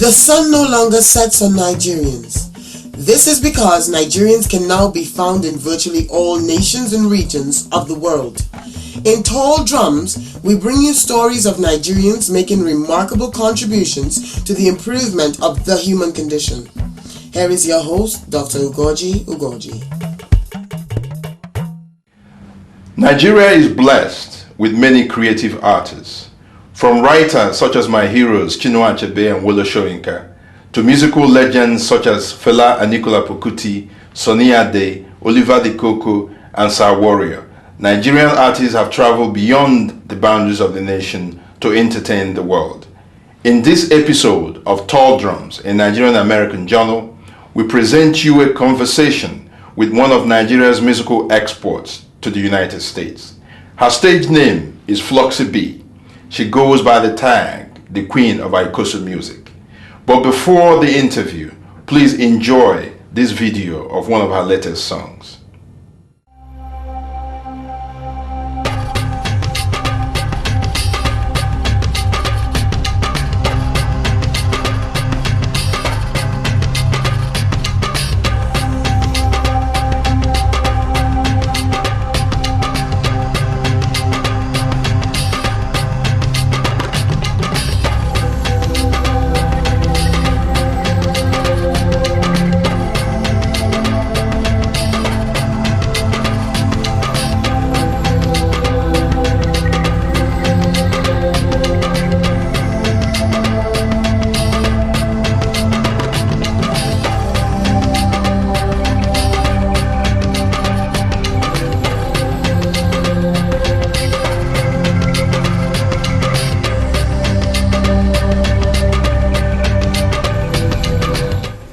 The sun no longer sets on Nigerians. This is because Nigerians can now be found in virtually all nations and regions of the world. In Tall Drums, we bring you stories of Nigerians making remarkable contributions to the improvement of the human condition. Here is your host, Dr. Ugoji. Nigeria is blessed with many creative artists, from writers such as my heroes Chinua Achebe and Wole Soyinka, to musical legends such as Fela Anikulapo Kuti, Sunny Ade, Oliver De Coco, and Sir Warrior. Nigerian artists have traveled beyond the boundaries of the nation to entertain the world. In this episode of Tall Drums, a Nigerian American journal, we present you a conversation with one of Nigeria's musical exports to the United States. Her stage name is floxybee. She goes by the tag, the Queen of Ikosu Music. But before the interview, please enjoy this video of one of her latest songs.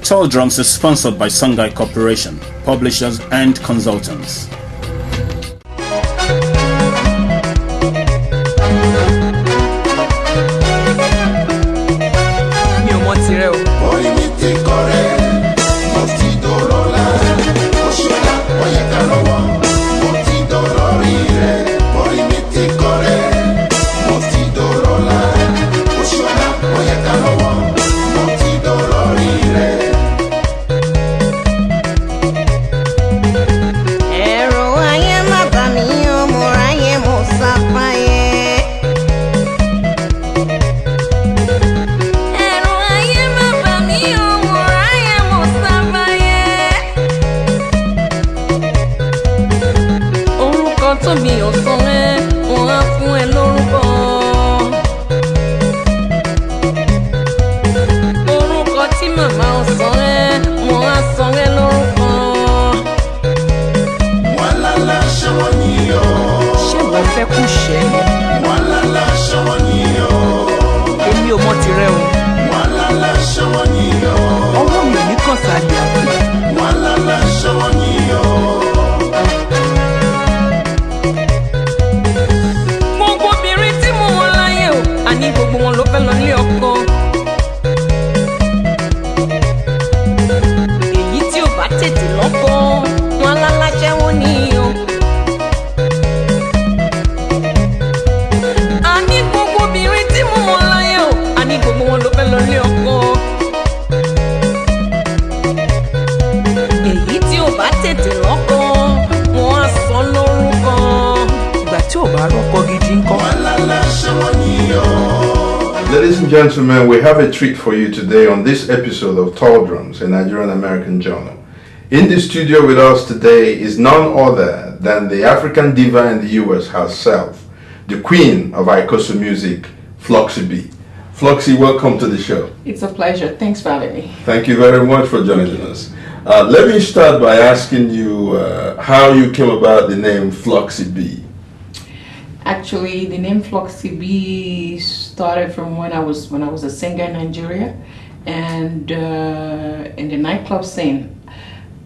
Tall Drums is sponsored by Songhai Corporation, publishers and consultants. Ladies and gentlemen, we have a treat for you today on this episode of Tall Drums, a Nigerian American journal. In the studio with us today is none other than the African diva in the US herself, the Queen of Ikosu Music, floxybee. Floxy, welcome to the show. It's a pleasure. Thanks for having me. Thank you very much for joining us. Let me start by asking you how you came about the name floxybee. Actually, the name floxybee started from when I was a singer in Nigeria, and in the nightclub scene,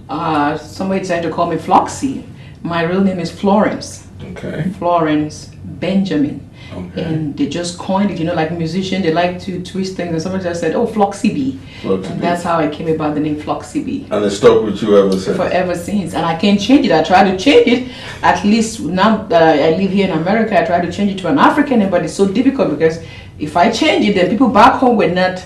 somebody decided to call me Floxy. My real name is Florence. Okay. Florence Benjamin. Okay. And they just coined it, like musicians, they like to twist things, and somebody just said, oh, floxybee. And that's how I came about the name floxybee. And it stuck with you ever since? Forever since. And I can't change it. I try to change it. At least now that I live here in America, I try to change it to an African name, but it's so difficult because if I change it, then people back home will not,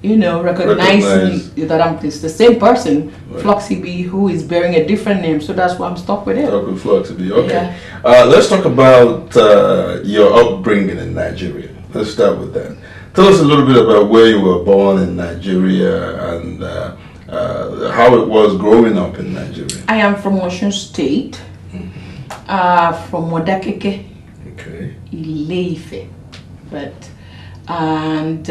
recognizing that it's the same person, Right. floxybee, who is bearing a different name. So that's why I'm stuck with it. Talk with floxybee. Okay. Yeah. Let's talk about your upbringing in Nigeria. Let's start with that. Tell us a little bit about where you were born in Nigeria and how it was growing up in Nigeria. I am from Osun State, from Modakeke, Okay. Ile-Ife, and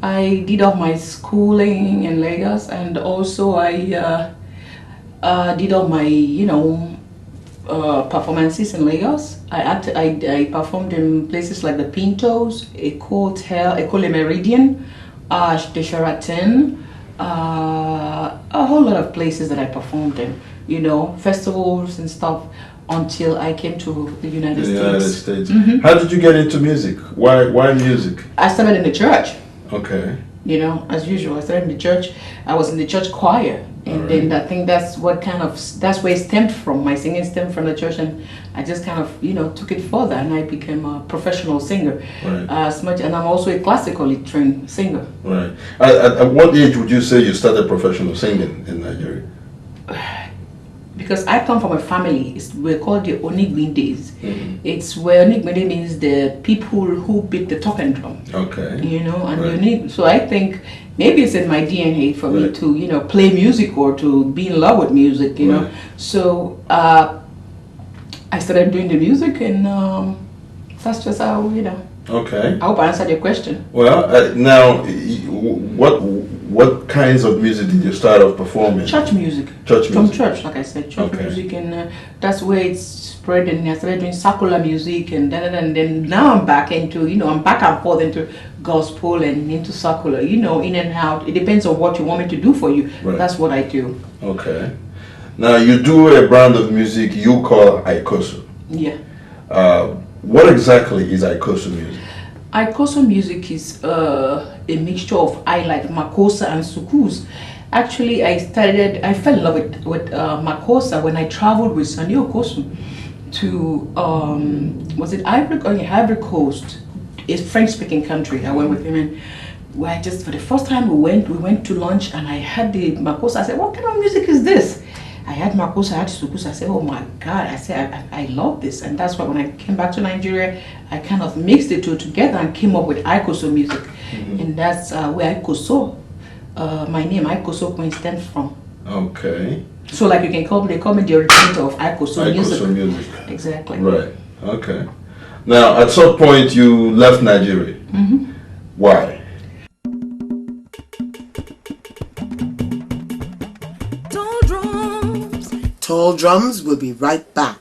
I did all my schooling in Lagos, and also I did all my performances in Lagos. I performed in places like the Pintos, Eco Hotel, Ecole Meridian, the Sheraton, a whole lot of places that I performed in, festivals and stuff, until I came to the United States. Mm-hmm. How did you get into music? Why music? I started in the church. Okay. As usual, I started in the church. I was in the church choir, and then I think that's where it stemmed from. My singing stemmed from the church, and I just kind of took it further, and I became a professional singer. Right. And I'm also a classically trained singer. Right. At what age would you say you started professional singing in Nigeria? Because I come from a family, we're called the Onigbin days. Mm-hmm. It's where Onigbin means the people who beat the talking drum. Okay. And so I think maybe it's in my DNA for me to, play music or to be in love with music, Right. So I started doing the music, and that's just how, Okay. I hope I answered your question. Well, now, what kinds of music did you start off performing? Church music. Church From music. church, like I said, church Okay. music, and that's where it's spread. And I started doing secular music, and then now I'm back into, I'm back and forth into gospel and into secular, in and out. It depends on what you want me to do for you. Right. That's what I do. Okay. Now, you do a brand of music you call Aikosu. Yeah. What exactly is Aikosu music? Aikoso music is a mixture of Makosa and Sukus. Actually, I fell in love with Makosa when I traveled with Sani Okosu to was it Ivory Coast, a French-speaking country. I went with him, and for the first time we went to lunch, and I had the Makosa. I said, "What kind of music is this?" I had Makosa, I had Sukus. I said, "Oh my God!" I said, "I love this," and that's why when I came back to Nigeria, I kind of mixed the two together and came up with Aikoso music, and that's where Aikoso, my name Aikoso, stems from. Okay. So like they call me the originator of Aikoso music. Aikoso music. Exactly. Right. Okay. Now, at some point, you left Nigeria. Mm-hmm. Why? Tall Drums will be right back.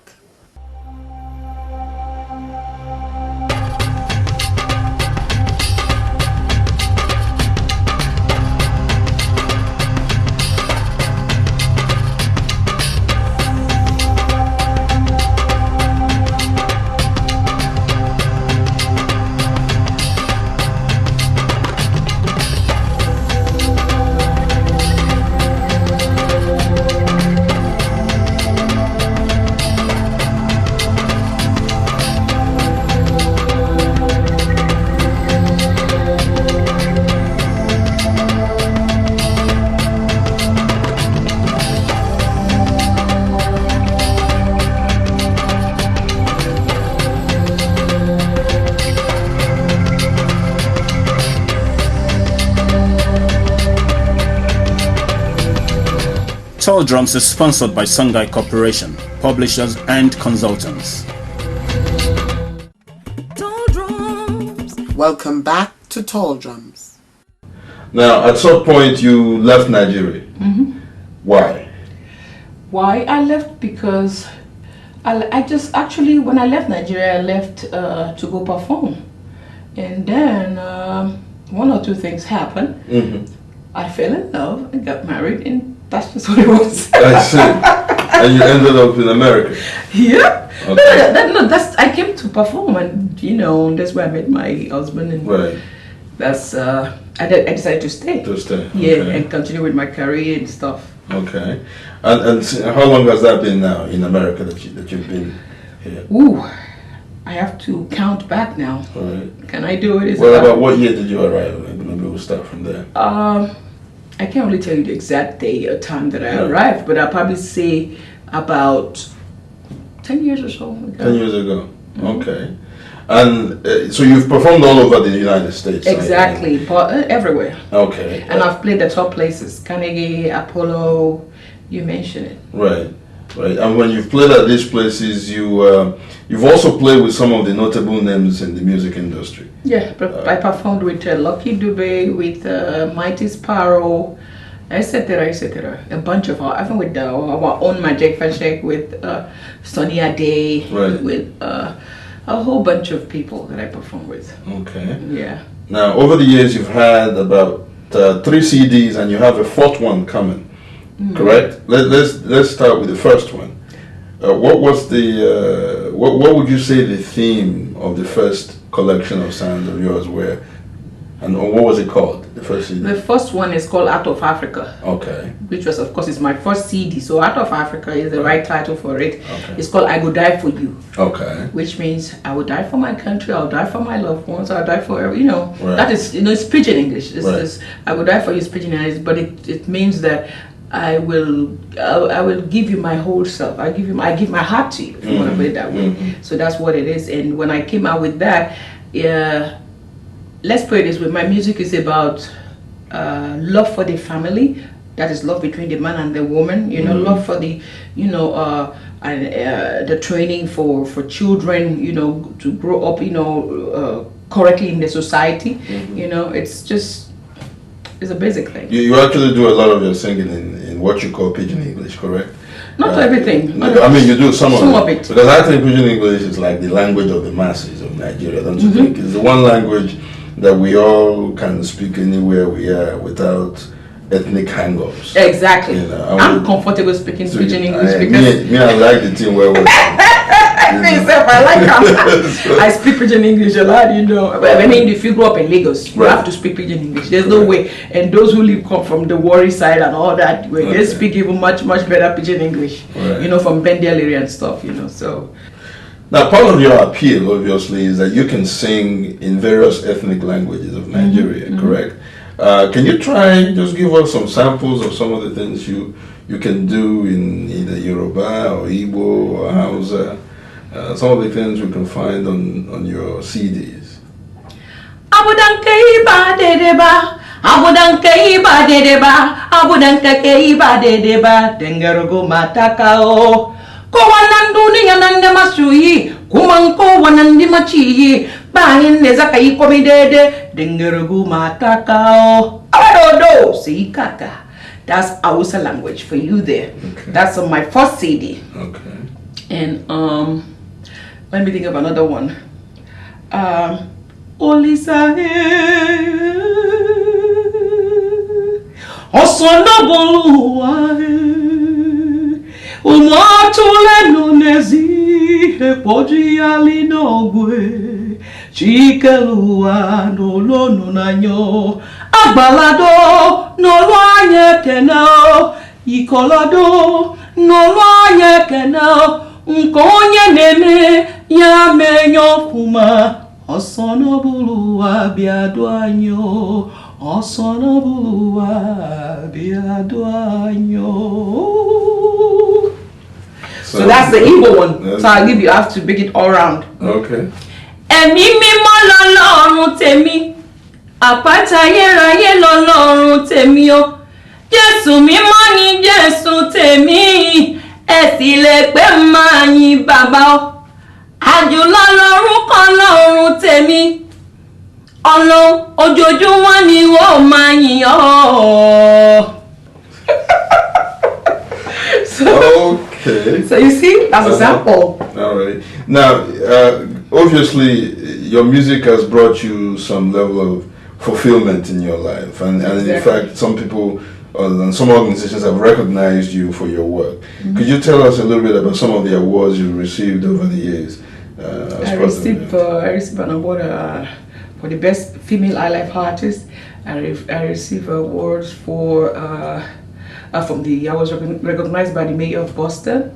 Tall Drums is sponsored by Sungai Corporation, publishers and consultants. Welcome back to Tall Drums. Now, at some point, you left Nigeria. Mm-hmm. Why? Why I left? Because I just actually, when I left Nigeria, I left to go perform, and then one or two things happened. Mm-hmm. I fell in love and got married, and that's just what it was. I see. And you ended up in America. Yeah. Okay. That's I came to perform, and that's where I met my husband, and Right. that's I decided to stay. To stay. Yeah, Okay. and continue with my career and stuff. Okay. And how long has that been now in America that you've been here? Ooh, I have to count back now. All right. Can I do it? Well, about what year did you arrive in Maybe we'll start from there. I can't really tell you the exact day or time that I arrived, but I'll probably say about 10 years or so ago. 10 years ago. Okay. And so you've performed all over the United States. Exactly, everywhere. Okay. And I've played the top places, Carnegie, Apollo, you mentioned it. Right. Right. And when you've played at these places, you've also played with some of the notable names in the music industry. Yeah, I performed with Lucky Dube, with Mighty Sparrow, etc., etc. A bunch of even with our own Magic Fashek, with Sonny Ade, right. with a whole bunch of people that I performed with. Okay. Yeah. Now, over the years, you've had about 3 CDs, and you have a 4th one coming. Correct. Let's start with the first one. What was the what would you say the theme of the first collection of sounds of yours were, and what was it called? The first CD. The first one is called Out of Africa. Okay. Which was, of course, is my first CD. So Out of Africa is the right title for it. Okay. It's called I Go Die for You. Okay. Which means I will die for my country. I'll die for my loved ones. I'll die for Right. That is it's pidgin English. Right. I will die for you is pidgin English, but it means that I will give you my whole self. I give my heart to you, if you want to put it that way. So that's what it is. And when I came out with that, let's put it this way: my music is about love for the family. That is love between the man and the woman. Love for the the training for children. To grow up. Correctly in the society. It's a basic thing. You actually do a lot of your singing in what you call pidgin English, correct? Not everything. I mean, you do some of it. Because I think pidgin English is like the language of the masses of Nigeria, don't you think? It's the one language that we all can speak anywhere we are without ethnic hang-ups. Exactly. I'm comfortable speaking pidgin English because... Me, I like the team where we... I like how I speak pidgin English a lot, I mean, if you grow up in Lagos, you have to speak pidgin English. There's no way. And those who come from the Warri side and all that, they speak even much better pidgin English. Right. From Bendel area and stuff. So. Now, part of your appeal, obviously, is that you can sing in various ethnic languages of Nigeria, correct? Can you just give us some samples of some of the things you can do in either Yoruba or Igbo or Hausa? Some of the things we can find on your CDs. Abudankeiba dedeba, abudankeiba dedeba, abudankeiba dedeba, dengerogo matakao. Ko wananduni yanande masuyi, kumanko wanandi machiyi, bahin nezakai komidede, dengerogo matakao. Abadodo, seikaka. That's Hausa language for you there. Okay. That's on my first CD. Okay. And let me think of another one. Olisa Osonaboluwa Umwatule nunezi Epoji ali nogwe Chikeluwa nolonu nanyo Agbalado nolo anye kenao Ikolado nolo anye kenao Nkonye neme ya menyo fuma Osonobuluwa biadwanyo Osonobuluwa biadwanyo. So that's the Igbo one. So I have to make it all round. Okay. Ẹ̀mí mímọ́ lọ́lọ́run tèmi, àpáta ayérayé lọ́lọ́run tèmi o. Jésù mímọ́ ni Jésù tèmi. Ẹ sì lè pé máa yin bàbá o. Àjùlọ lorúkọ Ọlọ́run tèmi. Ọlọ́run ojoojúmọ́ ni wọ́n máa yìn ọ́. Okay. So you see, that's a sample. All right. Now, obviously, your music has brought you some level of fulfillment in your life, and in fact, some people and some organizations have recognized you for your work. Could you tell us a little bit about some of the awards you received over the years? I received an award for the best female highlife artist. I received awards for I was recognized by the mayor of Boston.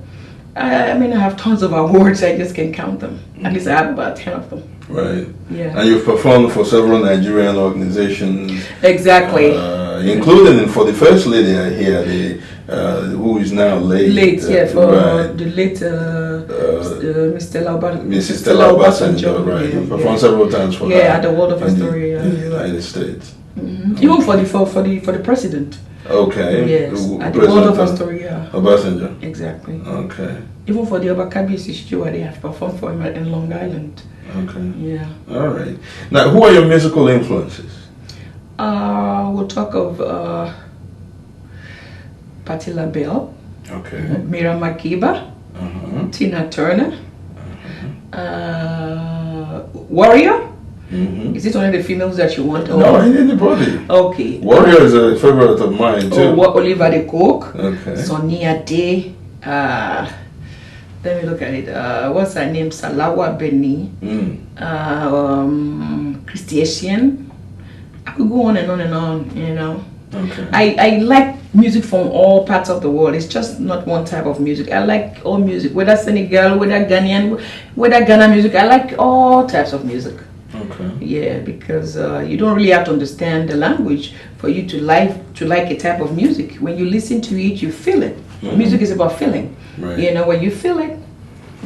I mean, I have tons of awards. I just can't count them. At least I have about 10 of them. Right. Yeah. And you've performed for several Nigerian organizations. Exactly. Including for the First Lady I hear, who is now late. For the late Mrs. Stella Obasanjo, right. You performed several times for her. Yeah, at the World of History. In the United States. Mm-hmm. Even for the president. Okay. Yes, at the World of History, yeah. Obasanjo. Exactly. Okay. Even for the Obakabi Stewart, they have performed for him in Long Island. Okay. Yeah. All right. Now, who are your musical influences? We'll talk of Patti LaBelle. Okay. Mira Makeba. Tina Turner. Warrior. Is it one of the females that you want? No, anybody. Okay. Warrior is a favorite of mine too. Oliver de Cook. Okay. Sonia Day. Let me look at it. What's her name? Salawa Beni. Christy Asian. I could go on and on and on, you know. Okay. I like music from all parts of the world. It's just not one type of music. I like all music, whether Senegal, whether Ghanaian, whether Ghana music. I like all types of music. Okay. Yeah, because you don't really have to understand the language for you to like a type of music. When you listen to it, you feel it. Music is about feeling. Right. You know, when you feel it,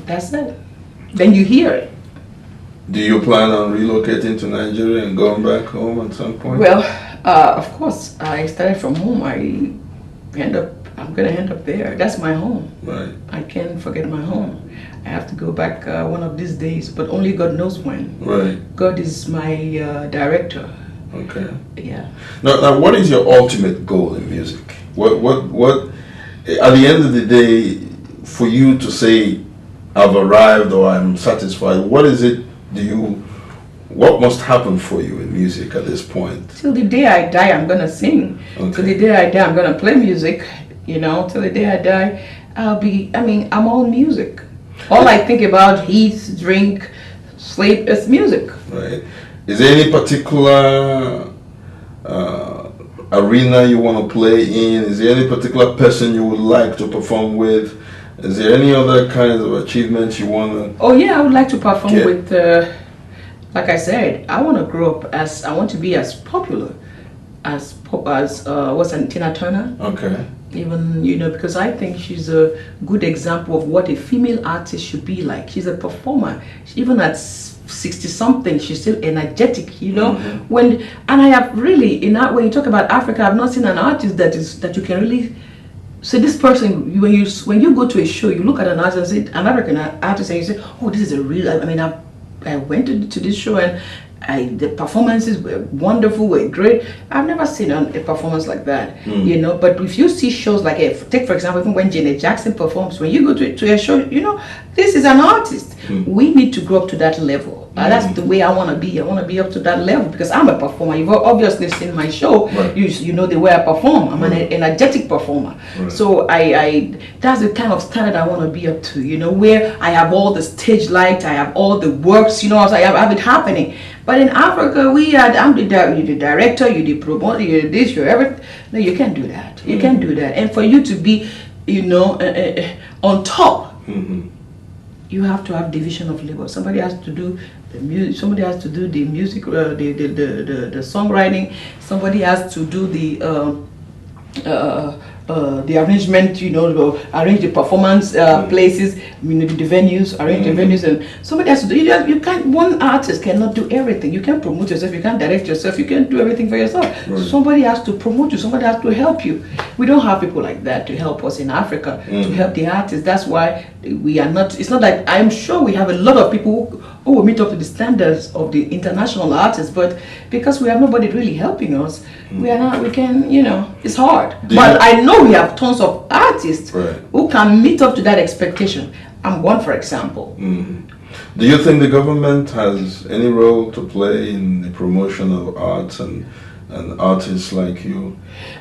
that's it. Then you hear it. Do you plan on relocating to Nigeria and going back home at some point? Well, of course. I started from home. I'm gonna end up there. That's my home. Right. I can't forget my home. I have to go back one of these days, but only God knows when. Right. God is my director. Okay. Yeah. Now, what is your ultimate goal in music? What? At the end of the day, for you to say, "I've arrived" or "I'm satisfied," what is it? What must happen for you in music at this point? Till the day I die, I'm gonna sing. Okay. Till the day I die, I'm gonna play music. You know, till the day I die, I'm all music. All I think about, eat, drink, sleep, is music. Right. Is there any particular arena you want to play in? Is there any particular person you would like to perform with? Is there any other kinds of achievements you want to? Oh yeah, I would like to perform with. Like I said, I want to grow up I want to be as popular as Tina Turner. Okay. Even, you know, because I think she's a good example of what a female artist should be like. She's a performer. Even at 60 something, she's still energetic, you know. And I have really, when you talk about Africa, I've not seen an artist that you can really say this person. When you go to a show, you look at an artist, an African artist, and you say, oh, this is a real. I went to this show and the performances were wonderful, were great. I've never seen a performance like that, you know. But if you see shows like, take for example, even when Janet Jackson performs, when you go to a show, you know, this is an artist. We need to grow up to that level. That's the way I want to be. I want to be up to that level because I'm a performer. You've obviously seen my show. Right. You know the way I perform. I'm an energetic performer. Right. So that's the kind of standard I want to be up to. You know, where I have all the stage lights, I have all the works. You know, I have it happening. But in Africa, I'm the director, you're the promoter, you're this, you're everything. No, you can't do that. You can't do that. And for you to be, you know, on top, you have to have division of labor. Somebody has to do the music. Somebody has to do the music, the songwriting. Somebody has to do the arrangement, you know, arrange the performance places, you know, the venues, arrange the venues, and somebody has to do. You can't. One artist cannot do everything. You can't promote yourself. You can't direct yourself. You can't do everything for yourself. Right. Somebody has to promote you. Somebody has to help you. We don't have people like that to help us in Africa to help the artists. That's why we are not. It's not that I'm sure we have a lot of people who will meet up to the standards of the international artists, but because we have nobody really helping us, we are not. We can, you know, it's hard. But I know we have tons of artists who can meet up to that expectation. I'm one, for example. Do you think the government has any role to play in the promotion of arts and an artist like you?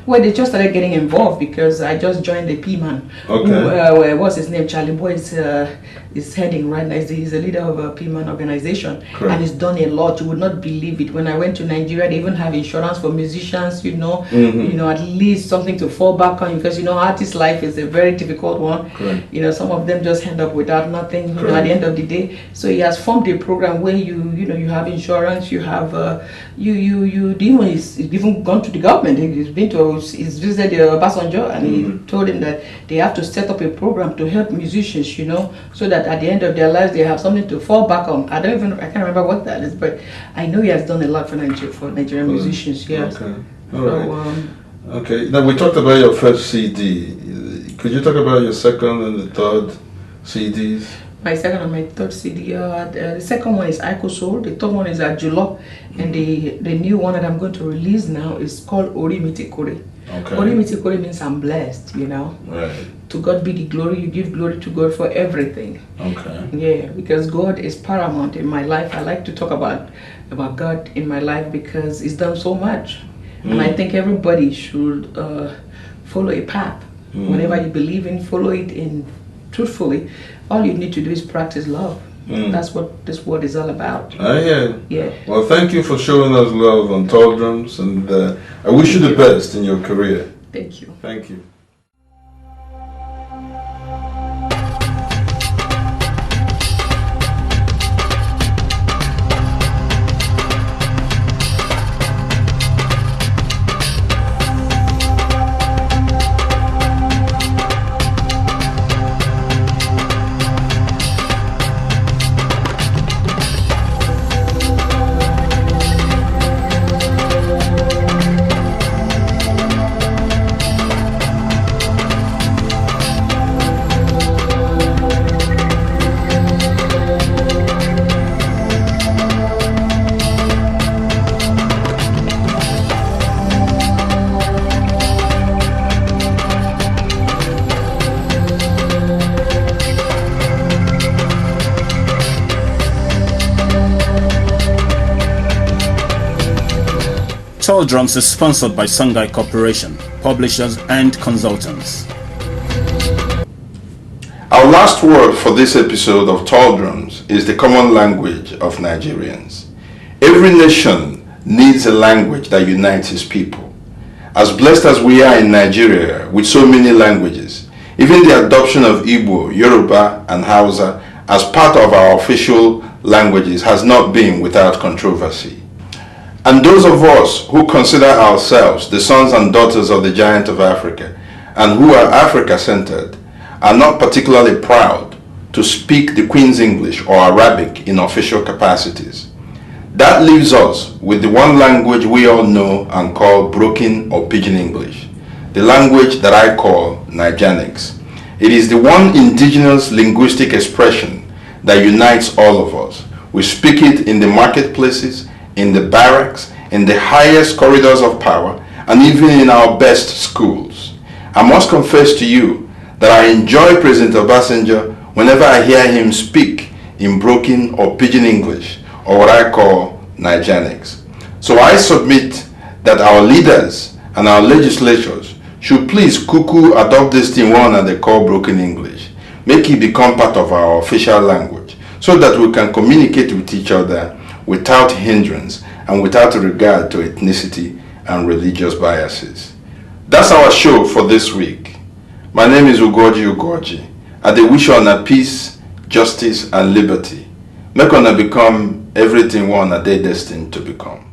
Well, they just started getting involved because I just joined the P-Man. Okay. What's his name? Charlie Boy is heading right now. He's the leader of a P-Man organization. Correct. And he's done a lot. You would not believe it. When I went to Nigeria, they even have insurance for musicians, at least something to fall back on, because, artist life is a very difficult one. Correct. Some of them just end up without nothing, at the end of the day. So he has formed a program where you have insurance, you have, he's even gone to the government. He's visited Obasanjo, and he told him that they have to set up a program to help musicians, so that at the end of their lives they have something to fall back on. I can't remember what that is, but I know he has done a lot for Nigerian musicians. Yes. Okay. All right. Okay. Now we talked about your first CD. Could you talk about your second and the third CDs? My second and my third CD. The second one is Aiko Soul. The third one is Ajulo, and the new one that I'm going to release now is called Ori Miti Kore. Okay. Ori Miti Kore means I'm blessed. Right. To God be the glory. You give glory to God for everything. Okay. Yeah, because God is paramount in my life. I like to talk about God in my life because He's done so much, and I think everybody should follow a path. Whatever you believe in, follow it in truthfully. All you need to do is practice love. That's what this world is all about. Yeah. Well, thank you for showing us love on Tall Drums, and I wish you the best in your career. Thank you. Thank you. Tall Drums is sponsored by Sungai Corporation, publishers and consultants. Our last word for this episode of Tall Drums is the common language of Nigerians. Every nation needs a language that unites its people. As blessed as we are in Nigeria with so many languages, even the adoption of Igbo, Yoruba, and Hausa as part of our official languages has not been without controversy. And those of us who consider ourselves the sons and daughters of the giant of Africa and who are Africa-centered are not particularly proud to speak the Queen's English or Arabic in official capacities. That leaves us with the one language we all know and call broken or pidgin English, the language that I call Nigerianics. It is the one indigenous linguistic expression that unites all of us. We speak it in the marketplaces, in the barracks, in the highest corridors of power, and even in our best schools. I must confess to you that I enjoy President Obasanjo whenever I hear him speak in broken or pidgin English, or what I call Nigerianics. So I submit that our leaders and our legislatures should please cuckoo adopt this thing one that they call broken English. Make it become part of our official language so that we can communicate with each other without hindrance and without regard to ethnicity and religious biases. That's our show for this week. My name is Ugoji. I dey wish una peace, justice, and liberty. Make una become everything one a day destined to become.